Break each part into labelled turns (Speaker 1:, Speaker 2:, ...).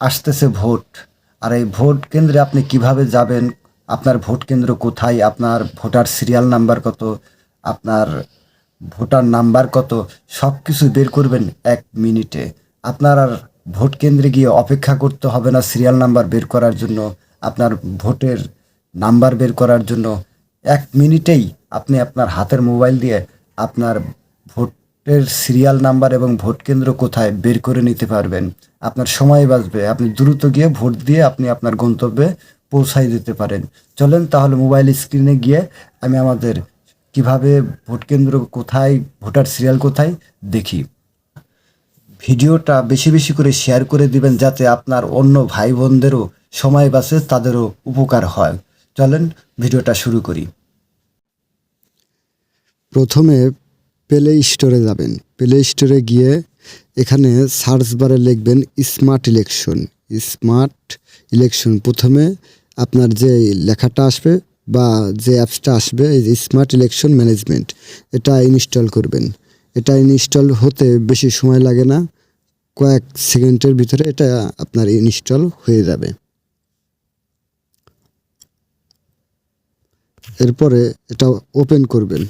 Speaker 1: আসতেছে ভোট। আর এই ভোট কেন্দ্রে আপনি কিভাবে যাবেন, আপনার ভোট কেন্দ্র কোথায়, আপনার ভোটার সিরিয়াল নাম্বার কত, আপনার ভোটার নাম্বার কত, সব কিছু বের করবেন 1 মিনিটে। আপনার আর ভোট কেন্দ্রে গিয়ে অপেক্ষা করতে হবে না সিরিয়াল নাম্বার বের করার জন্য, আপনার ভোটের নাম্বার বের করার জন্য। 1 মিনিটেই আপনি আপনার হাতের মোবাইল দিয়ে আপনার ভোটের সিরিয়াল নাম্বার এবং ভোট কেন্দ্র কোথায় বের করে নিতে পারবেন। আপনার সময় বাঁচবে, আপনি দ্রুত গিয়ে ভোট দিয়ে আপনি আপনার গন্তব্যে পৌঁছায় দিতে পারেন। চলেন তাহলে মোবাইল স্ক্রিনে গিয়ে আমি আমাদের কিভাবে ভোট কেন্দ্র কোথায়, ভোটার সিরিয়াল কোথায় দেখি। ভিডিওটা বেশি বেশি করে শেয়ার করে দিবেন যাতে আপনার অন্য ভাই বোনদেরও সময় বাঁচে, তাদেরও উপকার হয়। চলেন ভিডিওটা শুরু করি।
Speaker 2: প্রথমে প্লে স্টোরে যাবেন। প্লে স্টোরে গিয়ে এখানে সার্চ বারে লিখবেন স্মার্ট ইলেকশন। স্মার্ট ইলেকশন প্রথমে আপনার যে লেখাটা আসবে বা যে অ্যাপসটা আসবে, এই যে স্মার্ট ইলেকশন ম্যানেজমেন্ট, এটা ইনস্টল করবেন। এটা ইনস্টল হতে বেশি সময় লাগে না, কয়েক সেকেন্ডের ভিতরে এটা আপনার ইনস্টল হয়ে যাবে। এরপরে এটা ওপেন করবেন।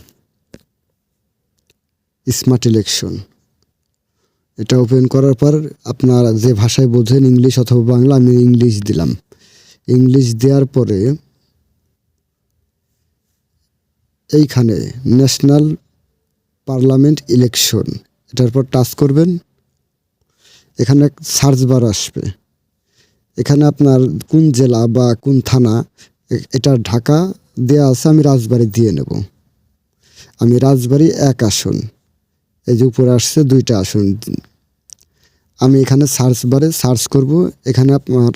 Speaker 2: স্মার্ট ইলেকশন এটা ওপেন করার পর আপনার যে ভাষায় বোঝেন, ইংলিশ অথবা বাংলা, আমি ইংলিশ দিলাম। ইংলিশ দেওয়ার পরে এইখানে ন্যাশনাল পার্লামেন্ট ইলেকশন, এটার পর টাচ করবেন। এখানে সার্চ বার আসবে। এখানে আপনার কোন জেলা বা কোন থানা, এটা ঢাকা দেয়া আছে, আমি রাজবাড়ী দিয়ে নেব। আমি রাজবাড়ী 1 আসন, এই যে উপরে আসছে 2টা আসন, আমি এখানে সার্চ বারে সার্চ করব। এখানে আপনার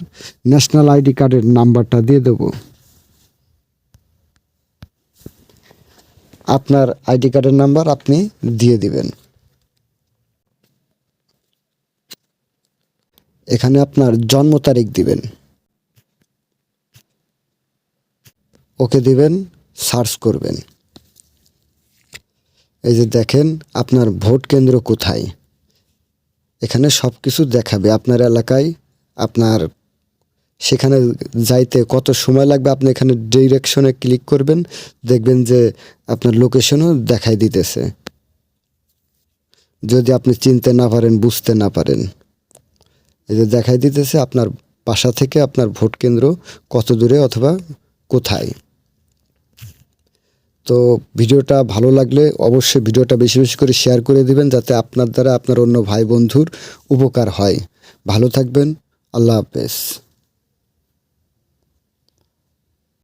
Speaker 2: ন্যাশনাল আইডি কার্ডের নাম্বারটা দিয়ে দেব। আপনার আইডি কার্ডের নাম্বার আপনি দিয়ে দিবেন। এখানে আপনার জন্ম তারিখ দিবেন, ওকে দিবেন, সার্চ করবেন। এই যে দেখেন আপনার ভোট কেন্দ্র কোথায়, এখানে সব কিছু দেখাবে। আপনার এলাকায় আপনার সেখানে যাইতে কত সময় লাগবে, আপনি এখানে ডিরেকশনে ক্লিক করবেন, দেখবেন যে আপনার লোকেশনও দেখাই দিতেছে। যদি আপনি চিনতে না পারেন, বুঝতে না পারেন, এই যে দেখাই দিতেছে আপনার বাসা থেকে আপনার ভোট কেন্দ্র কত দূরে অথবা কোথায়। তো ভিডিওটা ভালো লাগলে অবশ্যই ভিডিওটা বেশি বেশি করে শেয়ার করে দিবেন যাতে আপনার দ্বারা আপনার অন্য ভাই বন্ধুর উপকার হয়। ভালো থাকবেন। আল্লাহ হাফেজ।